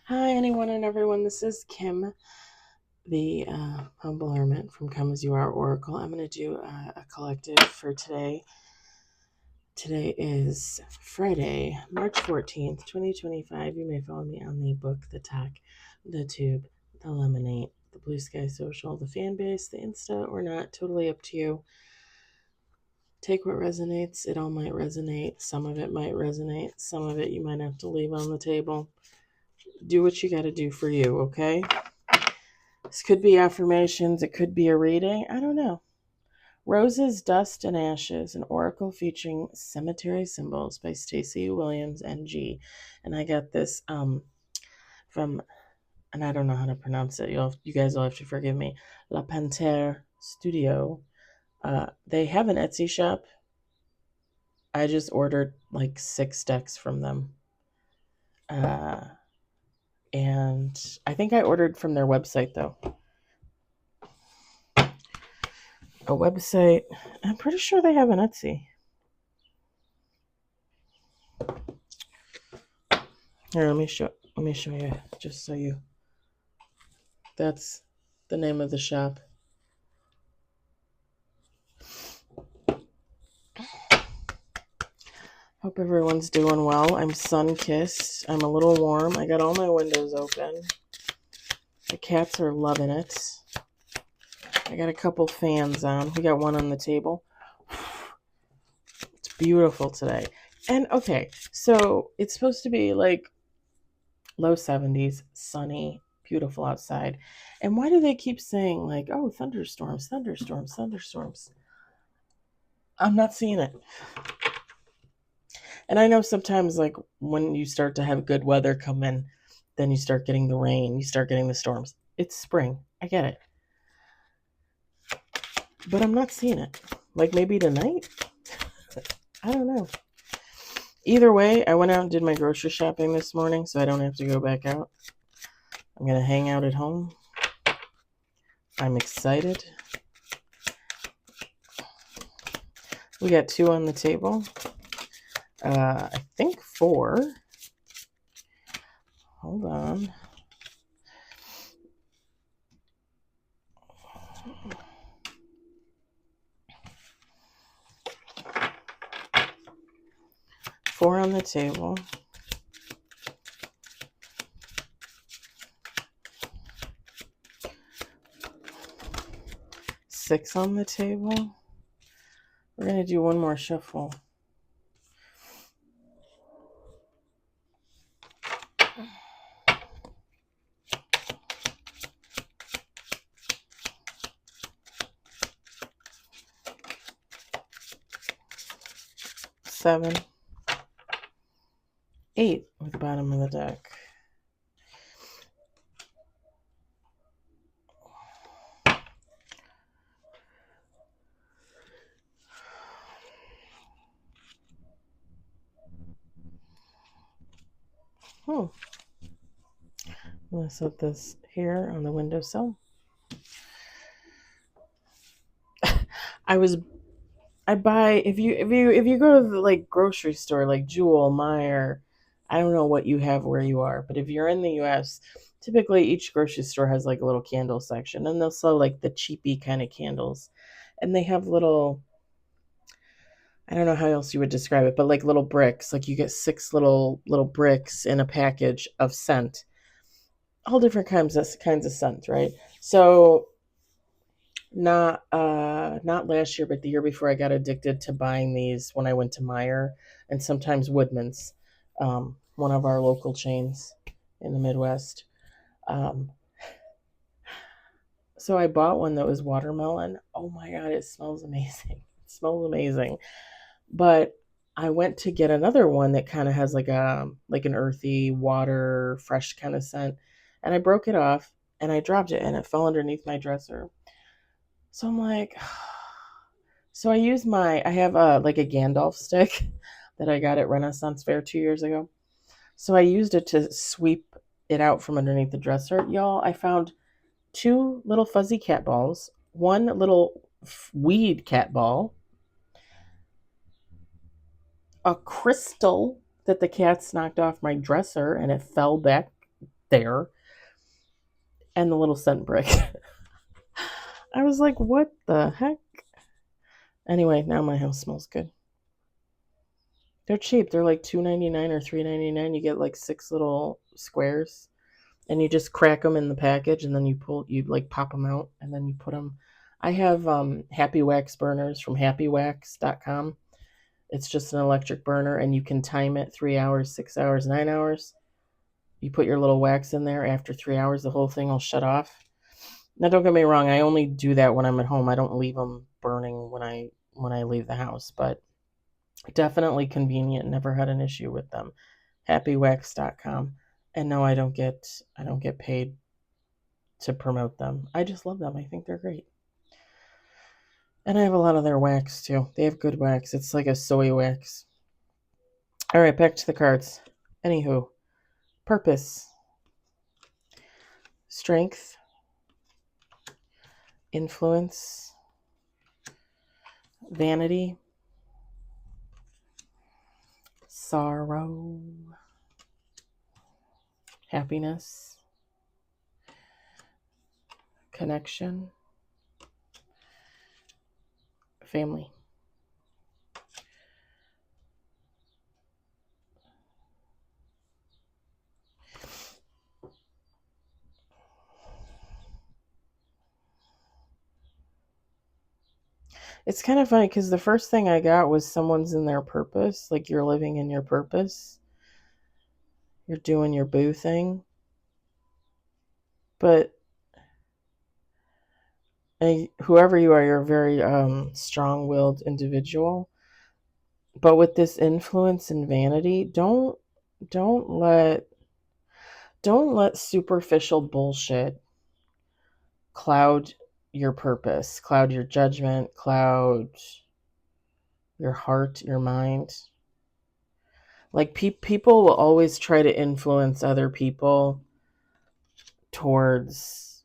Hi, anyone and everyone. This is Kim, the Humble Hermit from Come As You Are Oracle. I'm going to do a collective for today. Today is Friday, March 14th, 2025. You may follow me on the book, the talk, the tube, the lemonade, the blue sky social, the fan base, the Insta, or not. Totally up to you. Take what resonates. It all might resonate. Some of it might resonate. Some of it you might have to leave on the table. Do what you got to do for you, okay? This could be affirmations. It could be a reading. I don't know. Roses, Dust, and Ashes, an oracle featuring cemetery symbols by Stacey Williams, NG. And I got this from, and I don't know how to pronounce it. You guys will have to forgive me. La Panthère Studio. They have an Etsy shop. I just ordered like 6 decks from them. And I think I ordered from their website though. A website. I'm pretty sure they have an Etsy. Here, let me show you just so you. That's the name of the shop. Hope everyone's doing well. I'm sun-kissed. I'm a little warm. I got all my windows open. The cats are loving it. I got a couple fans on. We got one on the table. It's beautiful today. And okay, so it's supposed to be like low 70s, sunny, beautiful outside. And why do they keep saying like, oh, thunderstorms, thunderstorms, thunderstorms? I'm not seeing it. And I know sometimes like when you start to have good weather come in, then you start getting the rain, you start getting the storms. It's spring. I get it. But I'm not seeing it. Like maybe tonight? I don't know. Either way, I went out and did my grocery shopping this morning so I don't have to go back out. I'm going to hang out at home. I'm excited. We got 2 on the table. I think 4. Hold on. Four on the table. Six on the table. We're going to do one more shuffle. Seven. 8 with the bottom of the deck. I'm going to set this here on the windowsill. I buy if you go to the like grocery store like Jewel, Meyer, I don't know what you have where you are, but if you're in the US, typically each grocery store has like a little candle section and they'll sell like the cheapy kind of candles. And they have little, I don't know how else you would describe it, but like little bricks. Like you get 6 little bricks in a package of scent. All different kinds of scent, right? So not last year, but the year before, I got addicted to buying these when I went to Meyer and sometimes Woodman's, one of our local chains in the Midwest. So I bought one that was watermelon. Oh my god, it smells amazing. It smells amazing. But I went to get another one that kind of has like an earthy water fresh kind of scent, and I broke it off and I dropped it and it fell underneath my dresser. So I'm like, so I have like a Gandalf stick that I got at Renaissance Fair 2 years ago. So I used it to sweep it out from underneath the dresser. Y'all, I found 2 little fuzzy cat balls, 1 little weed cat ball, a crystal that the cats knocked off my dresser and it fell back there. And the little scent brick. I was like, what the heck? Anyway, now my house smells good. They're cheap. They're like $2.99 or $3.99. You get like 6 little squares, and you just crack them in the package, and then you like pop them out, and then you put them. I have Happy Wax burners from happywax.com. It's just an electric burner, and you can time it 3 hours, 6 hours, 9 hours. You put your little wax in there. After 3 hours, the whole thing will shut off. Now, don't get me wrong. I only do that when I'm at home. I don't leave them burning when I leave the house, but definitely convenient. Never had an issue with them. Happywax.com. And no, I don't get paid to promote them. I just love them. I think they're great. And I have a lot of their wax too. They have good wax. It's like a soy wax. All right, back to the cards. Anywho, purpose, strength, influence, vanity, sorrow, happiness, connection, family. It's kind of funny because the first thing I got was someone's in their purpose, like you're living in your purpose. You're doing your boo thing. But whoever you are, you're a very strong-willed individual. But with this influence and vanity, don't let superficial bullshit cloud your purpose, cloud your judgment, cloud your heart, your mind. Like people will always try to influence other people towards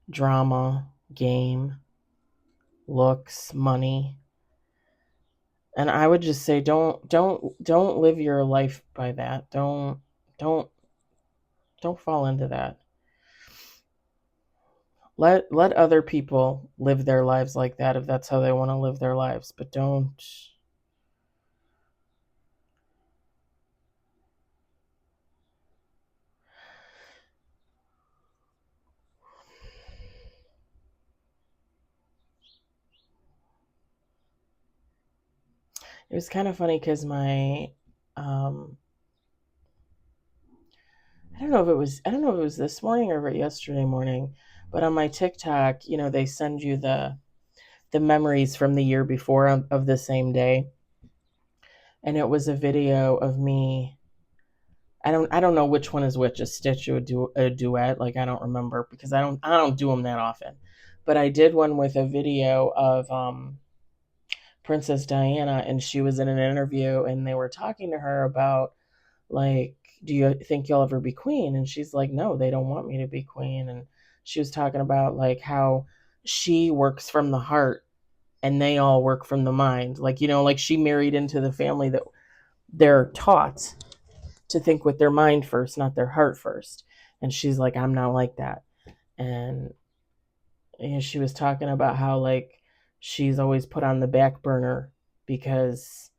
drama, game, looks, money. And I would just say don't live your life by that. Don't fall into that. Let other people live their lives like that if that's how they want to live their lives, but don't. It was kind of funny because my I don't know if it was this morning or yesterday morning, but on my TikTok, they send you the memories from the year before of the same day. And it was a video of me. I don't know which one is which, a stitch or a duet. Like, I don't remember because I don't do them that often. But I did one with a video of Princess Diana, and she was in an interview, and they were talking to her about, like, do you think you'll ever be queen? And she's like, no, they don't want me to be queen. And she was talking about like how she works from the heart and they all work from the mind. Like, like she married into the family that they're taught to think with their mind first, not their heart first. And she's like, I'm not like that. And she was talking about how like she's always put on the back burner because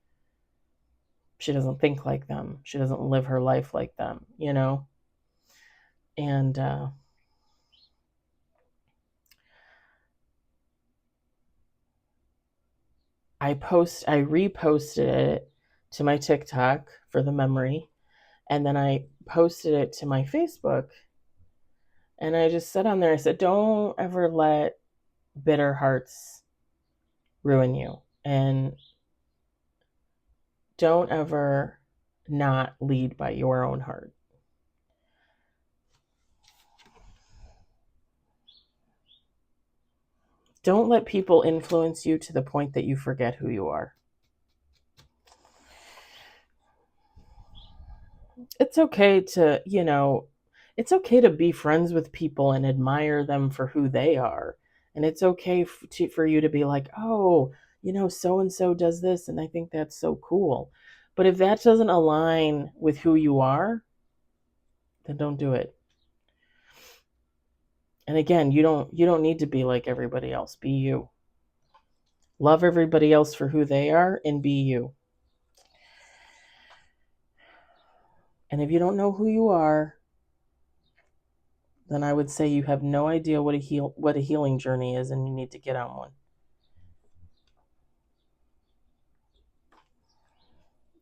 she doesn't think like them. She doesn't live her life like them, And I reposted it to my TikTok for the memory, and then I posted it to my Facebook. And I just said on there, I said, don't ever let bitter hearts ruin you. And don't ever not lead by your own heart. Don't let people influence you to the point that you forget who you are. It's okay to, it's okay to be friends with people and admire them for who they are. And it's okay for you to be like, oh, so-and-so does this, and I think that's so cool. But if that doesn't align with who you are, then don't do it. And again, you don't need to be like everybody else. Be you. Love everybody else for who they are and be you. And if you don't know who you are, then I would say you have no idea what a healing journey is, and you need to get on one.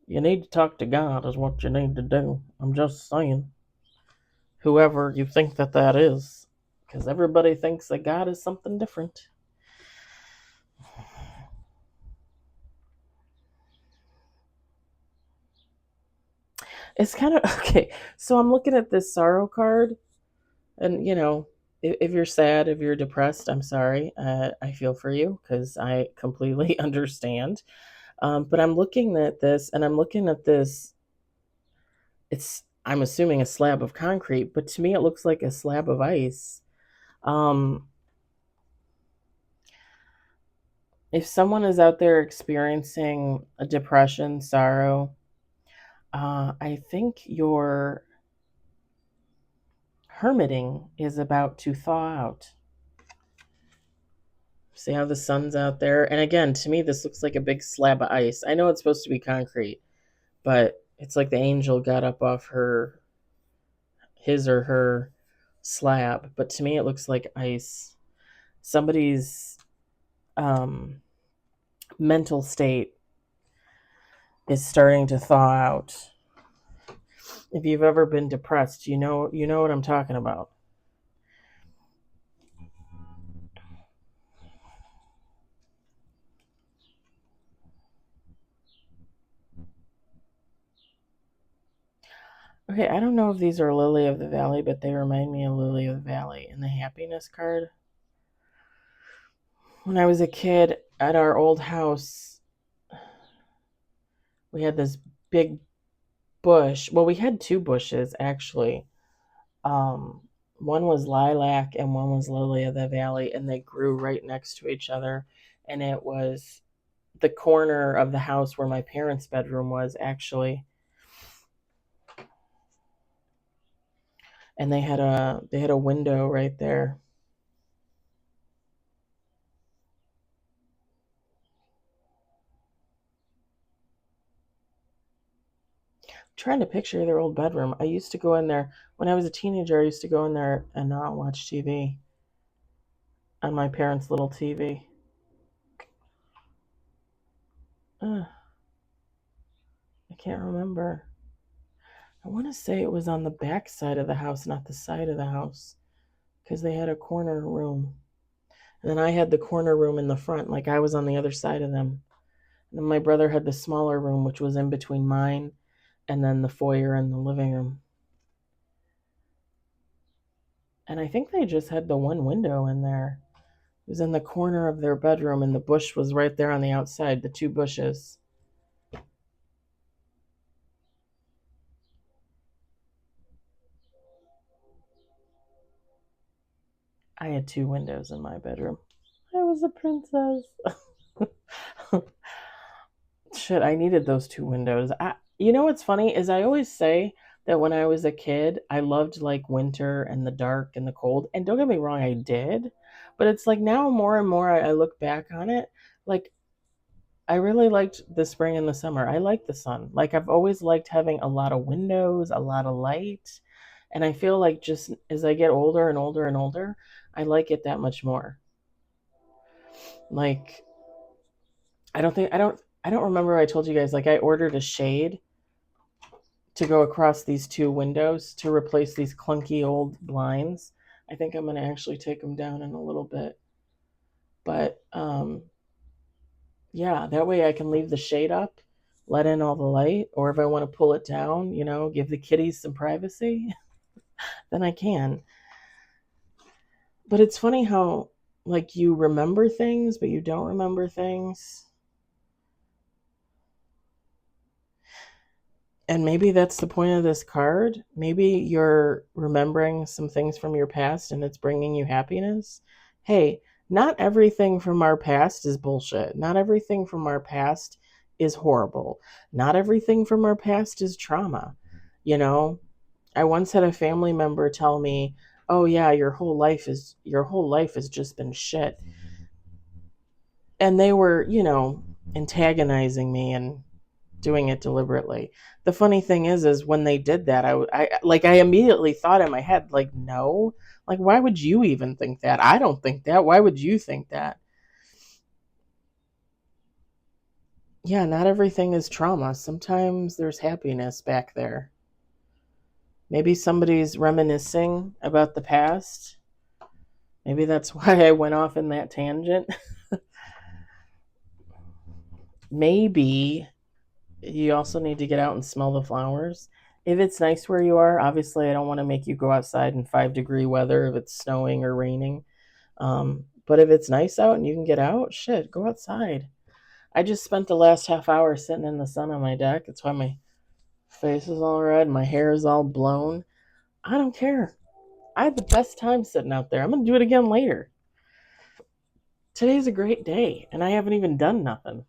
You need to talk to God is what you need to do. I'm just saying. Whoever you think that is. Because everybody thinks that God is something different. It's kind of, okay, so I'm looking at this sorrow card, and, if you're sad, if you're depressed, I'm sorry. I feel for you because I completely understand. But I'm looking at this, and I'm looking at this, I'm assuming a slab of concrete, but to me it looks like a slab of ice. If someone is out there experiencing a depression, sorrow, I think your hermiting is about to thaw out. See how the sun's out there? And again, to me, this looks like a big slab of ice. I know it's supposed to be concrete, but it's like the angel got up off his or her slab. But to me, it looks like ice. Somebody's mental state is starting to thaw out. If you've ever been depressed, you know what I'm talking about. Okay, I don't know if these are Lily of the Valley, but they remind me of Lily of the Valley. And the happiness card. When I was a kid at our old house, we had this big bush. Well, we had two bushes, actually. One was lilac and one was Lily of the Valley, and they grew right next to each other. And it was the corner of the house where my parents' bedroom was, actually. And they had a window right there. I'm trying to picture their old bedroom. I used to go in there when I was a teenager. I used to go in there and not watch TV on my parents' little TV. I can't remember. I want to say it was on the back side of the house, not the side of the house, because they had a corner room. And then I had the corner room in the front, like I was on the other side of them. And then my brother had the smaller room, which was in between mine and then the foyer and the living room. And I think they just had the one window in there. It was in the corner of their bedroom, and the bush was right there on the outside, the two bushes. I had two windows in my bedroom. I was a princess. Shit, I needed those two windows. You know what's funny is I always say that when I was a kid, I loved like winter and the dark and the cold. And don't get me wrong, I did. But it's like now more and more I look back on it, like I really liked the spring and the summer. I like the sun. Like I've always liked having a lot of windows, a lot of light. And I feel like just as I get older and older and older, I like it that much more. Like I don't remember I told you guys like I ordered a shade to go across these two windows to replace these clunky old blinds. I think I'm going to actually take them down in a little bit. But yeah, that way I can leave the shade up, let in all the light, or if I want to pull it down, give the kitties some privacy, then I can. But it's funny how like you remember things, but you don't remember things. And maybe that's the point of this card. Maybe you're remembering some things from your past and it's bringing you happiness. Hey, not everything from our past is bullshit. Not everything from our past is horrible. Not everything from our past is trauma. You know, I once had a family member tell me, "Oh yeah, your whole life has just been shit." And they were, antagonizing me and doing it deliberately. The funny thing is when they did that, I immediately thought in my head, like, no, like, why would you even think that? I don't think that. Why would you think that? Yeah, not everything is trauma. Sometimes there's happiness back there. Maybe somebody's reminiscing about the past. Maybe that's why I went off in that tangent. Maybe you also need to get out and smell the flowers. If it's nice where you are, obviously, I don't want to make you go outside in 5-degree weather if it's snowing or raining. But if it's nice out and you can get out, shit, go outside. I just spent the last half hour sitting in the sun on my deck. That's why my face is all red, my hair is all blown. I don't care. I had the best time sitting out there. I'm going to do it again later. Today's a great day, and I haven't even done nothing.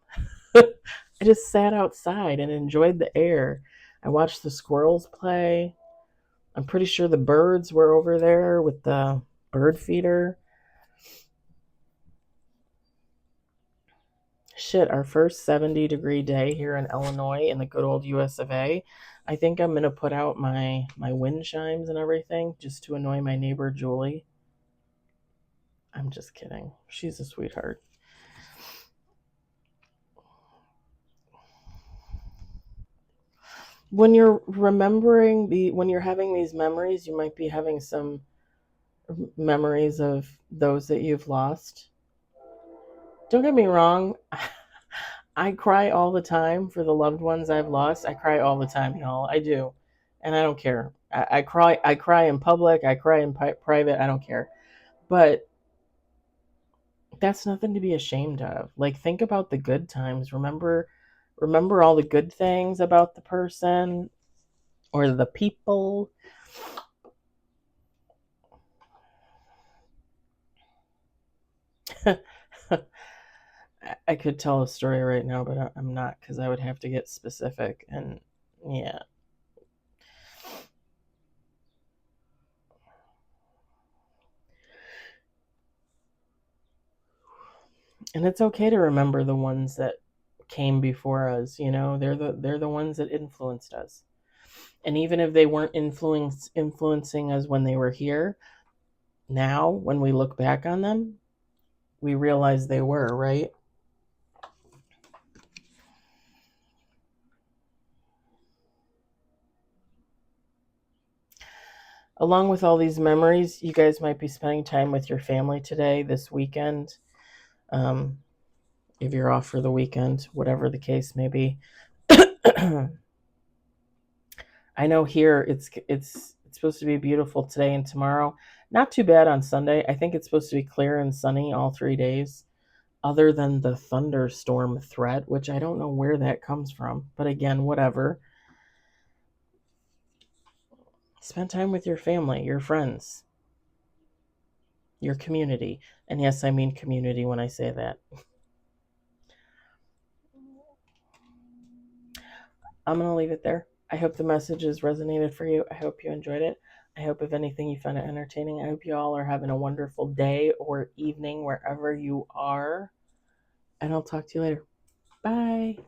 I just sat outside and enjoyed the air. I watched the squirrels play. I'm pretty sure the birds were over there with the bird feeder. Shit, our first 70-degree day here in Illinois in the good old US of A. I think I'm going to put out my wind chimes and everything just to annoy my neighbor Julie. I'm just kidding. She's a sweetheart. When you're when you're having these memories, you might be having some memories of those that you've lost. Don't get me wrong. I cry all the time for the loved ones I've lost. I cry all the time, y'all. I do. And I don't care. I cry in public. I cry in private. I don't care. But that's nothing to be ashamed of. Like, think about the good times. Remember all the good things about the person or the people. I could tell a story right now, but I'm not, because I would have to get specific. And yeah. And it's okay to remember the ones that came before us. They're the ones that influenced us. And even if they weren't influencing us when they were here, now when we look back on them, we realize they were, right? Along with all these memories, you guys might be spending time with your family today, this weekend. Um, if you're off for the weekend, whatever the case may be. I know here it's supposed to be beautiful today and tomorrow. Not too bad on Sunday. I think it's supposed to be clear and sunny all 3 days, other than the thunderstorm threat, which I don't know where that comes from. But again, whatever. Spend time with your family, your friends, your community. And yes, I mean community when I say that. I'm going to leave it there. I hope the messages resonated for you. I hope you enjoyed it. I hope, if anything, you found it entertaining. I hope you all are having a wonderful day or evening wherever you are. And I'll talk to you later. Bye.